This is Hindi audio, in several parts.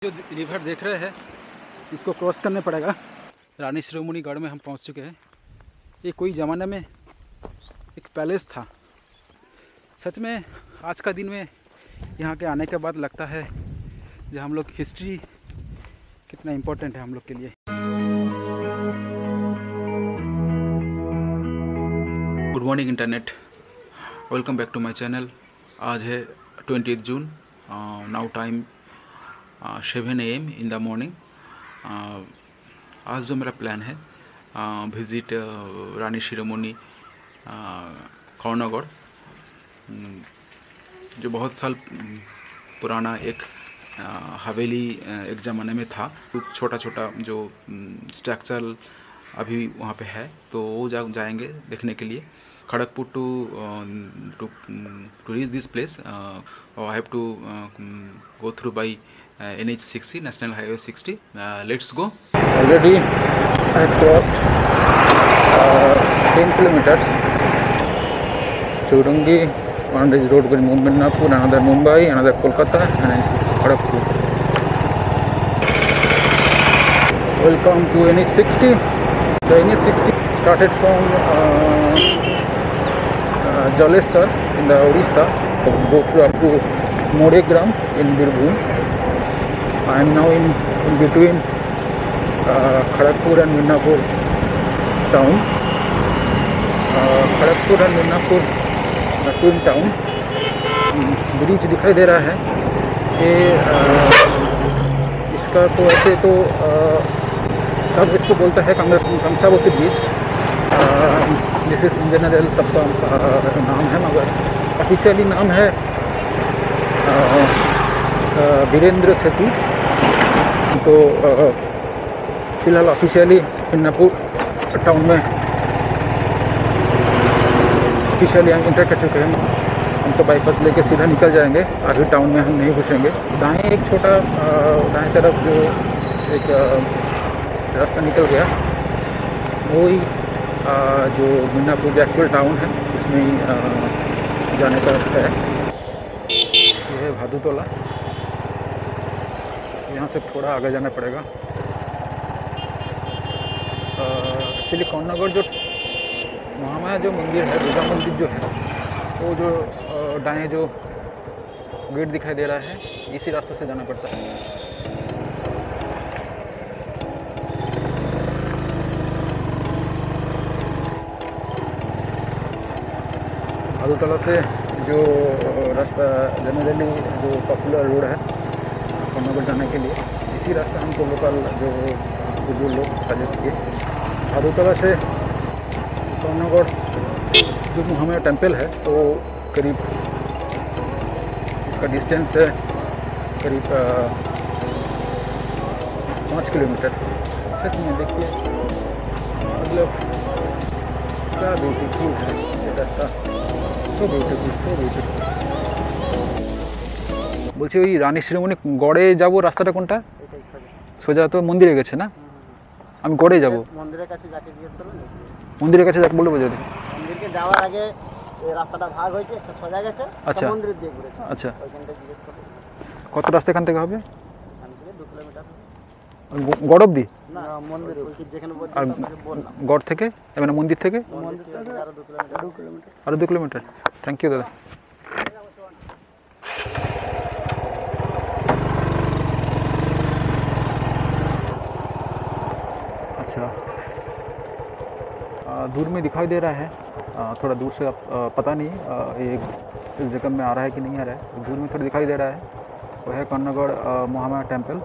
जो रिवर देख रहे हैं इसको क्रॉस करने पड़ेगा। रानी शिरोमणि गढ़ में हम पहुंच चुके हैं। ये कोई ज़माने में एक पैलेस था। सच में आज का दिन में यहाँ के आने के बाद लगता है जो हम लोग हिस्ट्री कितना इम्पोर्टेंट है हम लोग के लिए। Good morning internet, welcome back to my channel. आज है 20 June, now time 7 AM in the morning. आज जो मेरा प्लान है विज़िट रानी शिरोमणि कर्णगढ़, जो बहुत साल पुराना एक हवेली एक ज़माने में था। कुछ छोटा छोटा जो स्ट्रक्चर अभी वहाँ पे है, तो वो जाएंगे देखने के लिए। Kharagpur to reach this place I have to go through by NH 60, National Highway 60. Let's go. Already I have crossed 10 kilometers. Churungi, one is road going Mumbai, another Mumbai, another Kolkata, and Kharagpur. Welcome to NH 60. The NH 60 started from Jalesar in the Odisha, go up to Moregram in Birbhum. I am now in between Kharagpur and Midnapur town. Kharagpur and Midnapur twin town. Bridge दिखाई दे रहा है। ये इसका तो ऐसे तो सब इसको बोलता है Kangsabati bridge. This is in general सबका नाम है, मगर ऑफिशियली नाम है वीरेंद्र सेतु। तो फिलहाल ऑफिशियली मिदनापुर टाउन में ऑफिशियली हम इंटर कर चुके हैं। हम तो बाईपास लेके सीधा निकल जाएंगे, आगे टाउन में हम नहीं घुसेंगे। दाएं एक छोटा दाएं तरफ जो एक रास्ता निकल गया, वही जो मिदनापुर जो एक्चुअल टाउन है उसमें जाने का है। यह है भादुतोला। यहाँ से थोड़ा आगे जाना पड़ेगा। एक्चुअली कर्णगढ़ जो महामाया जो मंदिर है, दुर्गा मंदिर जो है, वो जो दाएं जो गेट दिखाई दे रहा है, इसी रास्ते से जाना पड़ता है। भादुतोला से जो रास्ता जनरली जो पॉपुलर रोड है कर्णगढ़ जाने के लिए, इसी रास्ता हमको लोकल जो लोग सजेस्ट किए। भादुतोला से कर्णगढ़ जो महामाया टेम्पल है, तो करीब इसका डिस्टेंस है करीब 5 किलोमीटर। सच में देखिए, मतलब क्या ब्यूटीफुल है ये रास्ता, सो ब्यूटीफुल। বলছি ওই রানী শিরোমণি গড়ে যাব, রাস্তাটা কোনটা? সোজা তো মন্দিরে গেছে না? আমি গড়ে যাব। মন্দিরের কাছে যাকে জিজ্ঞেস করবেন, মন্দিরের কাছে যাকে বলবো যদি মন্দিরকে যাওয়ার আগে এই রাস্তাটা ভাগ হয়েছে, একটা সোজা গেছে, একটা মন্দিরের দিকে ঘুরেছে। আচ্ছা, ওইখানটা জিজ্ঞেস করবেন কত রাস্তা এখান থেকে হবে। এখান থেকে 2 কিলোমিটার গড় অবধি না, মন্দিরে যেখানে বললাম গড় থেকে, মানে মন্দির থেকে আরো 2 কিলোমিটার। আরো 2 কিলোমিটার। থ্যাংক ইউ দাদা। दूर में दिखाई दे रहा है, थोड़ा दूर से पता नहीं ये इस जगह में आ रहा है कि नहीं आ रहा है। दूर में थोड़ा दिखाई दे रहा है, वो है कर्णगढ़ महामाया टेम्पल।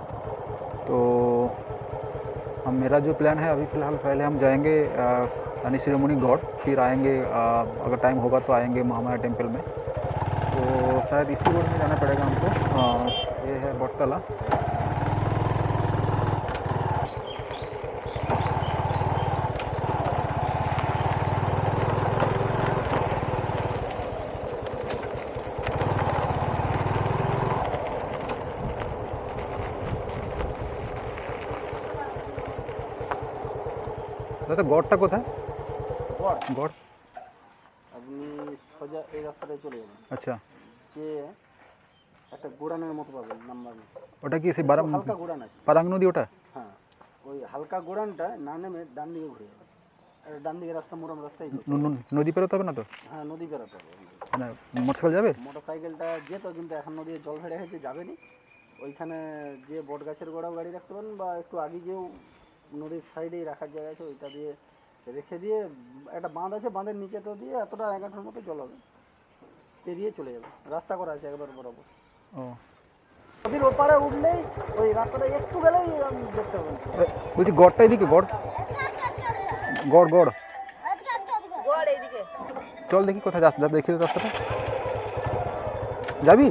तो मेरा जो प्लान है अभी फ़िलहाल, पहले हम जाएंगे रानी शिरोमणि गढ़, फिर आएंगे अगर टाइम होगा तो आएंगे महामाया टेम्पल में। तो शायद इसी रोड में जाना पड़ेगा हमको। ये है बटतला। দাদা গড়টা কোথায়? গড় আপনি সোজা এই রাস্তাটায় চলে যাবেন। আচ্ছা, যে একটা গোড়ানের মতো পাবেন নাম্বার। ওটা কি সেই বারাং হালকা গোড়ান আছে, পারাং নদী ওটা? হ্যাঁ ওই হালকা গোড়ানটা না নেমে ডান দিকে ঘুরে যাবে, আর ডান দিকে রাস্তা মোরাম রাস্তায় নদী পেরোতে হবে না তো? হ্যাঁ নদী পেরোতে হবে। মানে মোটরসাইকেল যাবে? মোটরসাইকেলটা যেত কিন্তু এখন নদী জল ছেড়ে হয়েছে যাবে নি। ওইখানে যে বট গাছের গোড়াও গাড়ি রাখতে পারেন, বা একটু আগে যেও নদীর সাইডেই রাখার জায়গা আছে ওইটা দিয়ে রেখে দিয়ে একটা বাঁধ আছে, বাঁধের নিচে তো দিয়ে এতটা 1.5 মতো জল হবে, পেরিয়ে চলে যাবে, রাস্তা করা আছে একবার বরাবর। ও নদীর ওপারে উঠলেই ওই রাস্তাটা একটু গেলেই দেখতে পাবেন। বলছি গড়টা এদিকে, গড় গড় গড় চল দেখি কোথায় যাস, দেখি তো রাস্তাটা। যাবি?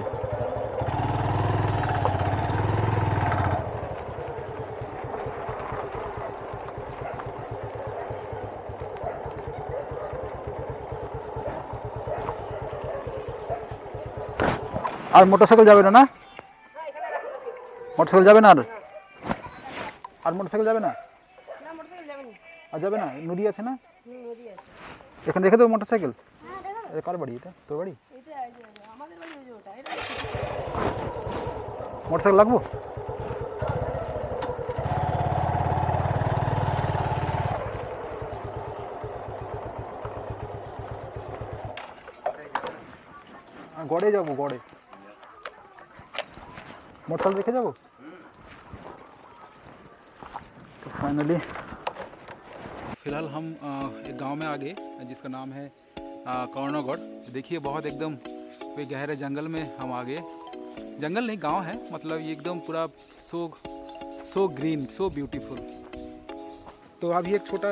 আর মোটরসাইকেল যাবে না? না মোটরসাইকেল যাবে না? আর মোটরসাইকেল যাবে না? আর যাবে না? নদী আছে না এখানে, রেখে দেবো মোটরসাইকেল। কার বাড়ি এটা? তোর বাড়ি? মোটরসাইকেল লাগবো? गड़े जाबो, गड़े मोटरसाइकिल रेखे जाबो। तो फाइनली फिलहाल हम एक गांव में आ गए जिसका नाम है कर्णगढ़। देखिए बहुत एकदम कोई गहरे जंगल में हम आ गए। जंगल नहीं, गांव है, मतलब ये एकदम पूरा सो ग्रीन, सो ब्यूटीफुल। तो अभी एक छोटा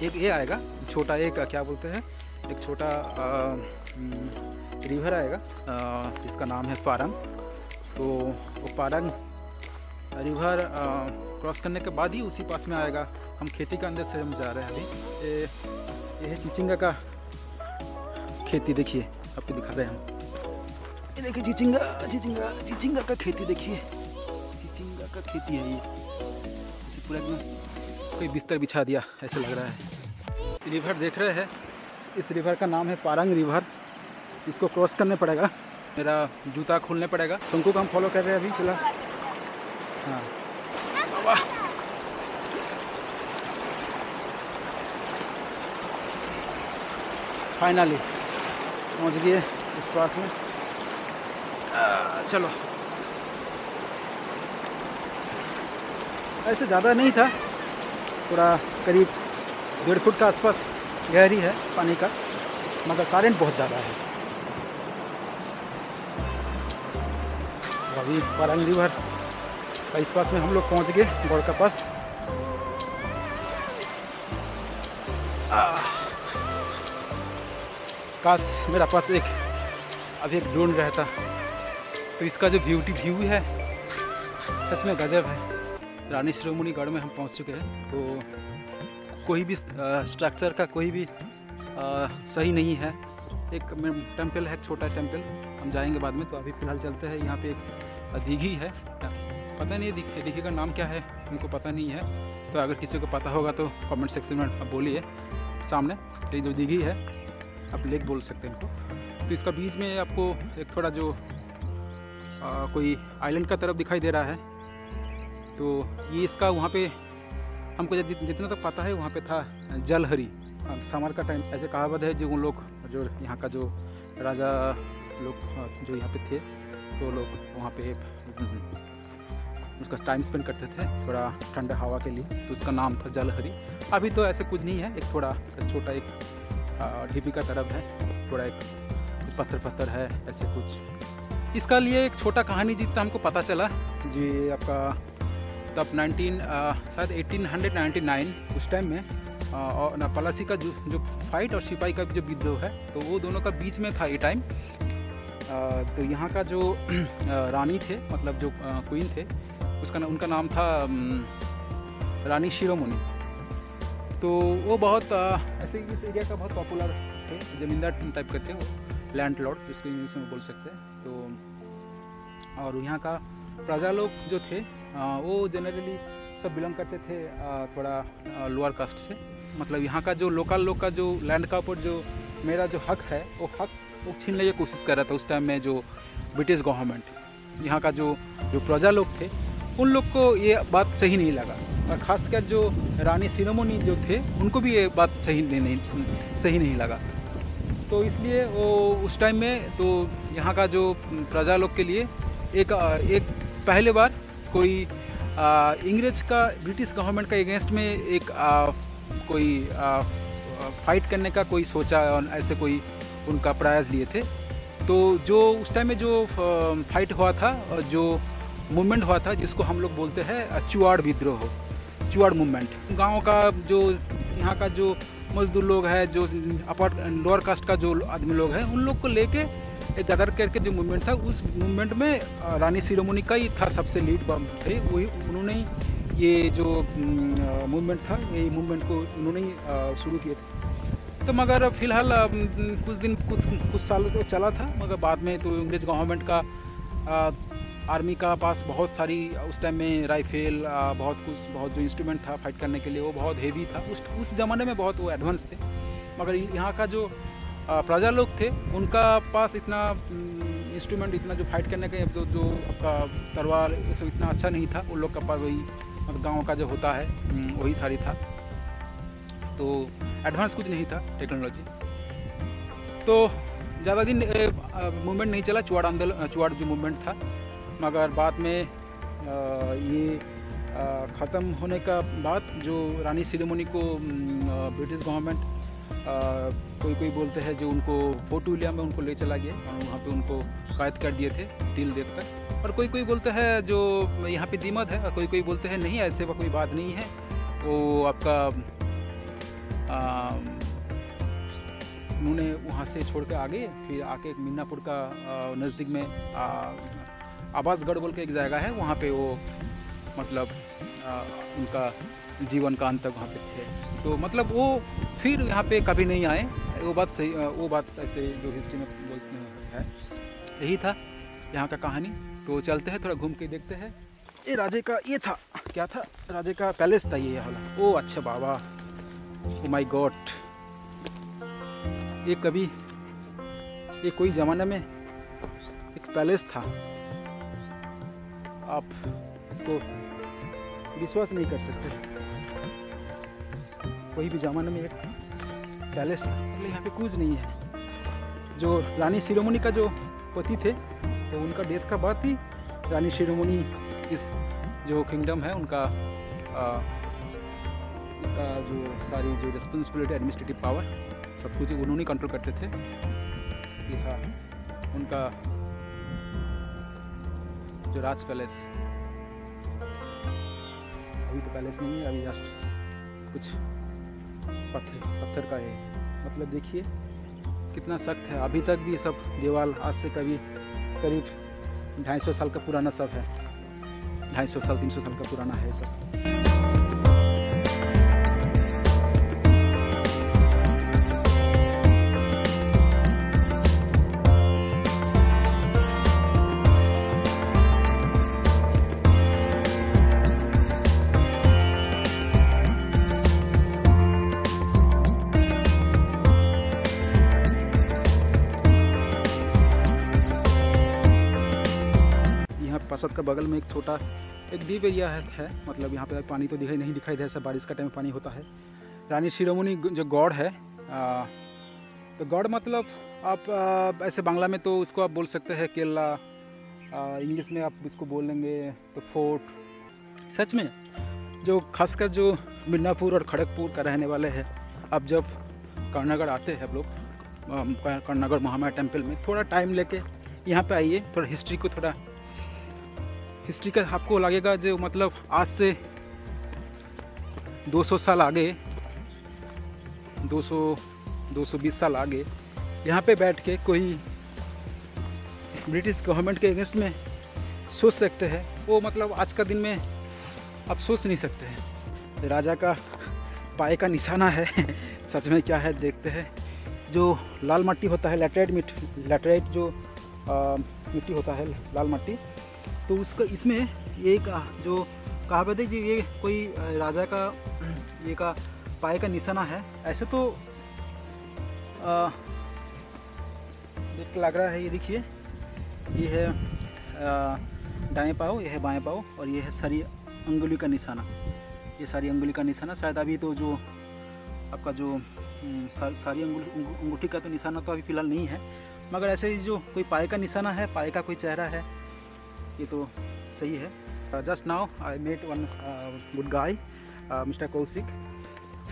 एक ये आएगा, छोटा एक क्या बोलते हैं, एक छोटा रिवर आएगा जिसका नाम है पारंग। तो वो पारंग रिवर क्रॉस करने के बाद ही उसी पास में आएगा। हम खेती के अंदर से हम जा रहे हैं अभी। ये है चिचिंगा का खेती, देखिए आपको दिखा रहे हैं हम। ये देखिए चिचिंगा, चिचिंगा चिचिंगा का खेती, देखिए चिचिंगा का खेती है ये। इसे पूरा एकदम कोई बिस्तर बिछा दिया ऐसे लग रहा है। रिवर देख रहे हैं, इस रिवर का नाम है पारंग रिवर। इसको क्रॉस करने पड़ेगा, मेरा जूता खोलने पड़ेगा। शंकु को हम फॉलो कर रहे हैं अभी फिलहाल। हाँ फाइनली पहुँच गए इस पास में। चलो, ऐसे ज़्यादा नहीं था, थोड़ा करीब 1.5 फुट का आसपास गहरी है पानी का, मगर करंट बहुत ज़्यादा है। अभी पारंग रिवर का इस पास में हम लोग पहुंच गए, गौड़ का पास। काश मेरा पास अभी एक ड्रोन रहता, तो इसका जो व्यू है सच में गजब है। रानी शिरोमणि गढ़ में हम पहुंच चुके हैं। तो कोई भी स्ट्रक्चर का कोई भी सही नहीं है। एक टेम्पल है, छोटा टेम्पल, हम जाएंगे बाद में। तो अभी फ़िलहाल चलते हैं। यहाँ पे एक दीघी है, पता नहीं दीघी का नाम क्या है, उनको पता नहीं है। तो अगर किसी को पता होगा तो कमेंट सेक्शन में आप बोलिए। सामने ये जो दीघी है, आप लेक बोल सकते हैं इनको। तो इसका बीच में आपको एक थोड़ा जो कोई आइलैंड का तरफ दिखाई दे रहा है। तो ये इसका वहाँ पे हमको जितना तक पता है वहाँ पे था जलहरी। समर का टाइम ऐसे कहावत है, जो उन लोग जो यहाँ का जो राजा लोग जो यहाँ पे थे, तो लोग वहाँ पे उसका टाइम स्पेंड करते थे थोड़ा ठंडा हवा के लिए। तो उसका नाम था जलहरी। अभी तो ऐसे कुछ नहीं है, एक थोड़ा छोटा एक ढीपी का तरफ है, थोड़ा एक पत्थर है ऐसे कुछ। इसका लिए एक छोटा कहानी जितना हमको पता चला जी, आपका तब शायद 1899 उस टाइम में और पलासी का जो फाइट और सिपाही का जो विद्रोह है, तो वो दोनों का बीच में था ये टाइम। तो यहाँ का जो रानी थे, मतलब जो क्वीन थे, उनका नाम था रानी शिरोमणि। तो वो बहुत ऐसे इस एरिया का बहुत पॉपुलर थे, जमींदार टाइप के थे, लैंडलॉर्ड जिसको इंग्लिश में बोल सकते हैं। तो और यहाँ का प्रजा लोग जो थे वो जनरली सब बिलोंग करते थे थोड़ा लोअर कास्ट से। मतलब यहाँ का जो लोकल लोग का जो लैंड का ऊपर जो मेरा जो हक है, वो हक वो छीनने की कोशिश कर रहा था उस टाइम में जो ब्रिटिश गवर्नमेंट, यहाँ का जो प्रजा लोग थे उन लोग को ये बात सही नहीं लगा, और ख़ासकर जो रानी शिरोमणि जो थे उनको भी ये बात सही नहीं लगा। तो इसलिए वो उस टाइम में तो यहाँ का जो प्रजा लोग के लिए एक पहले बार कोई इंग्रेज का ब्रिटिश गवर्नमेंट का अगेंस्ट में एक कोई फाइट करने का कोई सोचा और ऐसे कोई उनका प्रयास लिए थे। तो जो उस टाइम में जो फाइट हुआ था, जो मूवमेंट हुआ था, जिसको हम लोग बोलते हैं चुआड़ विद्रोह, चुआड़ मूवमेंट। गांव का जो यहाँ का जो मजदूर लोग हैं, जो अपर लोअर कास्ट का जो आदमी लोग हैं, उन लोग को लेके एक गदर करके जो मूवमेंट था, उस मूवमेंट में रानी शिरोमणि का ही था सबसे लीड थे। वही उन्होंने ये जो मूवमेंट था, ये मूवमेंट को उन्होंने ही शुरू किए थे। तो मगर फ़िलहाल कुछ साल तो चला था, मगर बाद में तो अंग्रेज गवर्नमेंट का आर्मी का पास बहुत सारी उस टाइम में राइफल, बहुत जो इंस्ट्रूमेंट था फाइट करने के लिए, वो बहुत हेवी था। उस ज़माने में बहुत वो एडवांस थे। मगर यहाँ का जो प्रजा लोग थे उनका पास इतना इंस्ट्रूमेंट, इतना जो फाइट करने का जो आपका तलवार ये सब इतना अच्छा नहीं था। उन लोग का पास वही मतलब गाँव का जो होता है वही सारी था, तो एडवांस कुछ नहीं था टेक्नोलॉजी। तो ज़्यादा दिन मूवमेंट नहीं चला, चुआड़ जो मूवमेंट था। मगर बाद में ये ख़त्म होने का बाद जो रानी शिरोमणि को ब्रिटिश गवर्नमेंट कोई बोलते हैं जो उनको फोर्ट विलियम में उनको ले चला गया और वहाँ पे उनको कैद कर दिए थे 3 दिन तक। और कोई बोलते हैं जो यहाँ पे दीमत है, और कोई बोलते हैं नहीं, ऐसे कोई बात नहीं है। वो आपका उन्होंने वहाँ से छोड़ के आगे फिर आके मिदनापुर का नज़दीक में आबासगढ़ बोल के एक जगह है, वहाँ पे वो मतलब उनका जीवन का अंत वहाँ पे थे। तो मतलब वो फिर यहाँ पे कभी नहीं आए, वो बात सही, वो बात ऐसे जो हिस्ट्री में बोलते हैं। यही था यहाँ का कहानी। तो चलते हैं, थोड़ा घूम के देखते हैं। ये राजे का ये था, क्या था, राजे का पैलेस था ये वाला। ओ अच्छा बाबा, ओ माय गॉड, ये कोई ज़माने में एक पैलेस था। आप इसको विश्वास नहीं कर सकते, कोई भी ज़माने में एक पैलेस था। मतलब यहाँ पे कुछ नहीं है। जो रानी शिरोमणि का जो पति थे, तो उनका डेथ का बाद ही रानी शिरोमणि इस जो किंगडम है उनका इसका जो सारी जो रिस्पॉन्सिबिलिटी, एडमिनिस्ट्रेटिव पावर, सब कुछ उन्होंने कंट्रोल करते थे। ये था उनका जो राज पैलेस। अभी तो पैलेस नहीं है, अभी जस्ट कुछ पत्थर का है। मतलब देखिए कितना सख्त है, अभी तक भी सब दीवार आज से करीब 250 साल का पुराना सब है। 250 साल 300 साल का पुराना है सब। प्रासाद का बगल में एक छोटा एक डीप एरिया है। मतलब यहाँ पे पानी तो नहीं दिखाई दे, सब बारिश का टाइम में पानी होता है। रानी शिरोमणि जो गॉड है, तो गॉड मतलब आप ऐसे बांग्ला में तो उसको आप बोल सकते हैं केला, इंग्लिश में आप इसको बोलेंगे तो फोर्ट। सच में जो खासकर जो मिदनापुर और खड़गपुर का रहने वाले हैं, अब जब कर्नागढ़ आते हैं आप लोग कर्नागढ़ महामाया टेम्पल में, थोड़ा टाइम लेके यहाँ पे आइए, थोड़ा हिस्ट्री का आपको लगेगा जो मतलब आज से 200 साल आगे, 220 साल आगे यहाँ पे बैठ के कोई ब्रिटिश गवर्नमेंट के अगेंस्ट में सोच सकते हैं, वो मतलब आज का दिन में आप सोच नहीं सकते हैं। राजा का पाए का निशाना है। सच में क्या है देखते हैं। जो लाल मिट्टी होता है, लैटेराइट जो मिट्टी होता है, लाल मिट्टी, तो उसका इसमें ये जो कहावत है कि ये कोई राजा का ये का पाए का निशाना है। ऐसे तो देख के लग रहा है, ये देखिए ये है दाएं पाँव, ये है बाएं पाँव, और ये है सारी अंगुली का निशाना। ये सारी अंगुली का निशाना शायद अभी तो जो आपका जो सारी अंगूठी का तो निशाना तो अभी फ़िलहाल नहीं है, मगर ऐसे ही जो कोई पाए का निशाना है, पाए का कोई चेहरा है, ये तो सही है। Just now I met one good guy, mister Kaushik.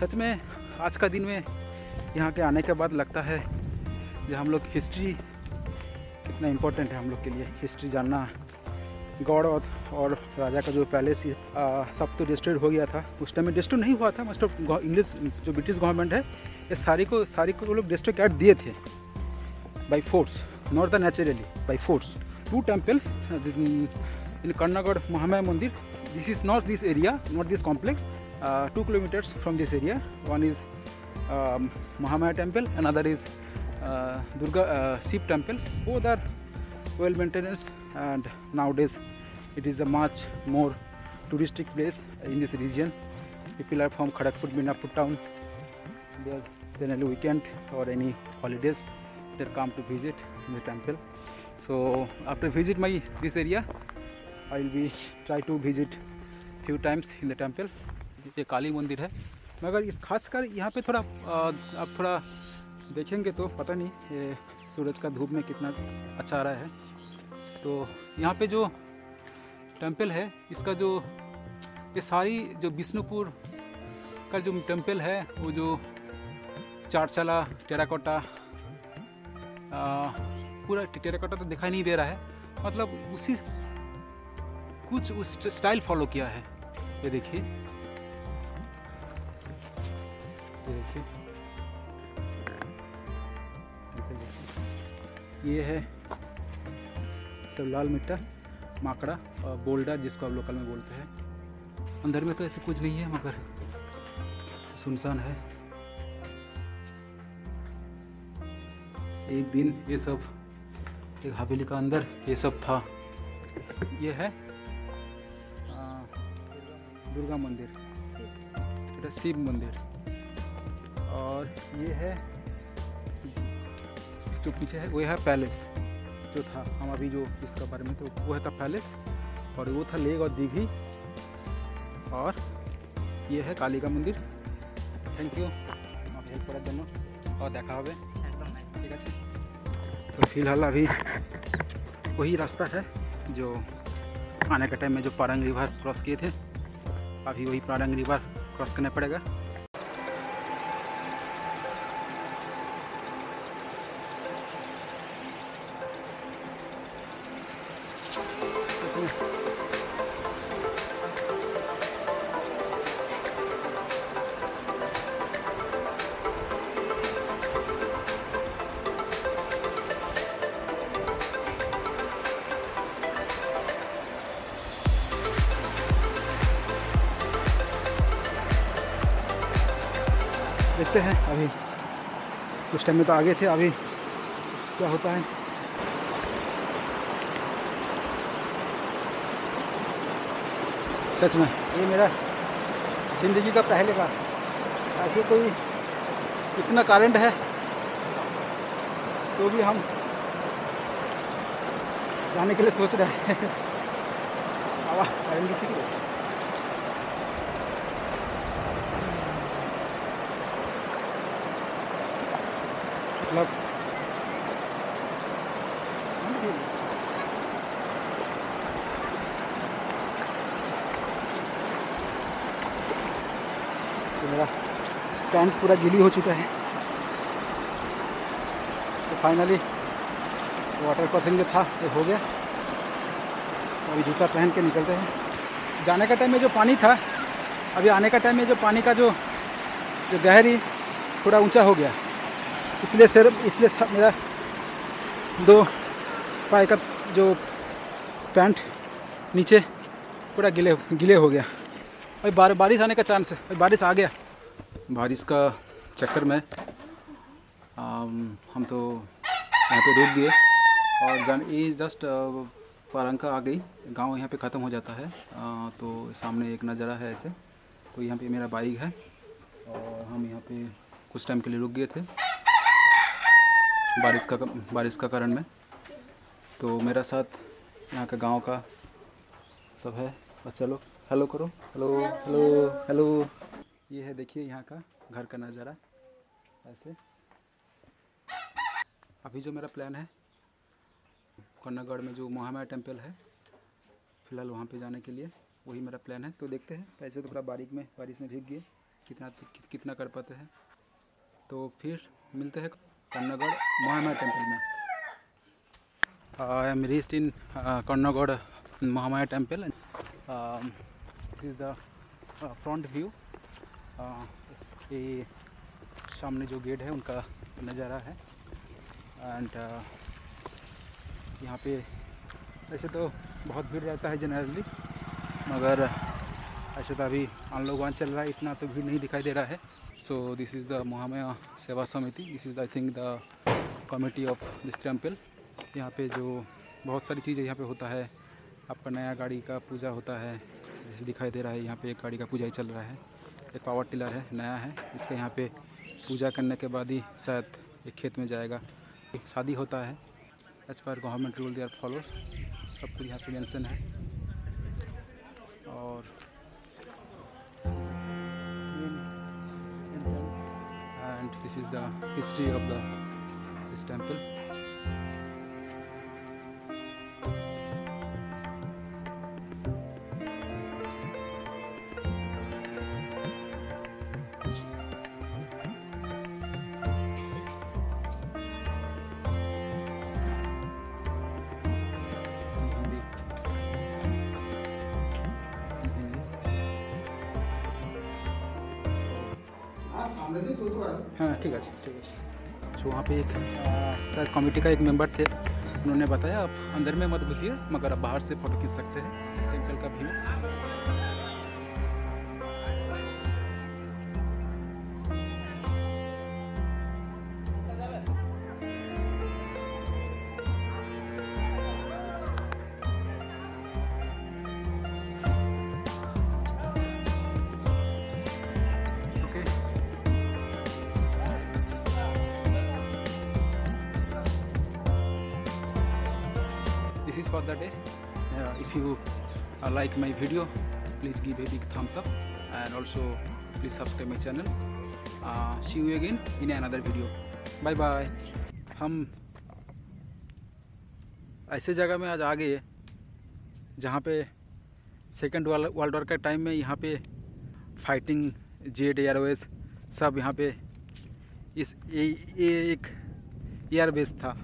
सच में आज का दिन में यहाँ के आने के बाद लगता है जो हम लोग हिस्ट्री कितना इम्पोर्टेंट है हम लोग के लिए, हिस्ट्री जानना। गॉड और राजा का जो पैलेस सब तो डिस्ट्रॉय हो गया था, उस टाइम में डिस्ट्रॉय नहीं हुआ था, मतलब इंग्लिश जो ब्रिटिश गवर्नमेंट है ये सारी को वो लोग डिस्ट्रॉय कर दिए थे by force, not the naturally, by force. 2 temples in Karnagad Mahamaya Mandir. This is not this area, not this complex. 2 kilometers from this area. One is Mahamaya temple, another is Durga Shiv temples. Both are well maintained, and nowadays it is a much more touristic place in this region. People are from Kharagpur, Minapur town. They are generally weekend or any holidays they come to visit the temple. So after visit this area, I will be try to visit few times in the temple. ये काली मंदिर है, मगर इस खासकर यहाँ पे थोड़ा आप थोड़ा देखेंगे तो पता नहीं ये सूरज का धूप में कितना अच्छा आ रहा है। तो यहाँ पे जो टेम्पल है इसका जो ये सारी जो विष्णुपुर का जो टेम्पल है वो जो चारचाला टेराकोटा पूरा टेराकोटा तो दिखाई नहीं दे रहा है, मतलब उसी कुछ उस स्टाइल फॉलो किया है। ये देखिए, ये है सब लाल मिट्टा माकड़ा और बोल्डर जिसको आप लोकल में बोलते हैं। अंदर में तो ऐसे कुछ नहीं है, मगर सुनसान है। एक दिन ये सब एक हवेली का अंदर ये सब था। ये है दुर्गा मंदिर, ये शिव मंदिर, और ये है जो पीछे है वो है पैलेस जो था, हम अभी जो इसका बारे में तो वो है था पैलेस, और वो था लेक और दीघी, और ये है काली का मंदिर। थैंक यू आप हेल्प करा दोनों और देखा होगे ठीक है। तो फिलहाल अभी वही रास्ता है जो आने के टाइम में जो पारंग रिवर क्रॉस किए थे, अभी वही पारंग रिवर क्रॉस करना पड़ेगा। देखते हैं अभी, कुछ टाइम में तो आगे थे, अभी क्या होता है। सच में ये मेरा ज़िंदगी का पहले बार ऐसे कोई इतना करंट है तो भी हम जाने के लिए सोच रहे हैं। आवाज़ करंट ठीक है। मतलब तो मेरा पैंट पूरा गीली हो चुका है, तो फाइनली वाटर क्रॉसिंग जो था ये हो गया। अभी जूता पहन के निकलते हैं। जाने का टाइम में जो पानी था, अभी आने का टाइम में जो पानी का जो गहरी थोड़ा ऊंचा हो गया, इसलिए मेरा 2 पाए का जो पैंट नीचे पूरा गीले हो गया। भाई बारिश आने का चांस है, भाई बारिश आ गया। बारिश का चक्कर में हम तो यहाँ पे रुक गए, और ये जस्ट पारंका आ गई, गांव यहाँ पे ख़त्म हो जाता है। तो सामने एक नज़ारा है ऐसे, तो यहाँ पे मेरा बाइक है और हम यहाँ पे कुछ टाइम के लिए रुक गए थे बारिश का कारण में। तो मेरा साथ यहाँ का गांव का सब है। और चलो हेलो करो, हेलो हेलो हेलो। ये है देखिए यहाँ का घर का नज़ारा ऐसे। अभी जो मेरा प्लान है कन्नागढ़ में जो महामाया टेम्पल है, फ़िलहाल वहाँ पे जाने के लिए वही मेरा प्लान है। तो देखते हैं, पैसे तो पूरा बारिश में भीग गए, कितना कर पाते हैं। तो फिर मिलते हैं कन्नागढ़ महामाया टेम्पल में। I am reached in Kannagarh Mahamaya temple. This is the front view. ये सामने जो गेट है उनका नज़ारा है। एंड यहाँ पे वैसे तो बहुत भीड़ रहता है जनरली, मगर ऐसे तो अभी अनलोगन चल रहा है, इतना तो भीड़ नहीं दिखाई दे रहा है। So this is the Mahamaya सेवा समिति। This is I think the committee of this temple. यहाँ पे जो बहुत सारी चीज़ें यहाँ पे होता है। आपका नया गाड़ी का पूजा होता है, जैसे दिखाई दे रहा है। यहाँ पे एक गाड़ी का पूजा ही चल रहा है। एक पावर टिलर है, नया है, इसके यहाँ पे पूजा करने के बाद ही शायद एक खेत में जाएगा। शादी होता है as per government rule they are follows, सब कुछ यहाँ पे मेंशन है। और and this is the history of this temple. हाँ ठीक है ठीक है। जो वहाँ पे एक शायद कमेटी का एक मेंबर थे, उन्होंने बताया आप अंदर में मत घुसिए, मगर आप बाहर से फ़ोटो खींच सकते हैं टेम्पल का view. This is for the day. If you like my video, please give a big thumbs up and also please subscribe my channel. See you again in another video. Bye bye. हम ऐसे जगह में आज आ गए जहाँ पे सेकेंड वर्ल्ड वॉर के टाइम में यहाँ पे फाइटिंग जेट एयरवेज सब यहाँ पे ये एक एयरबेस था।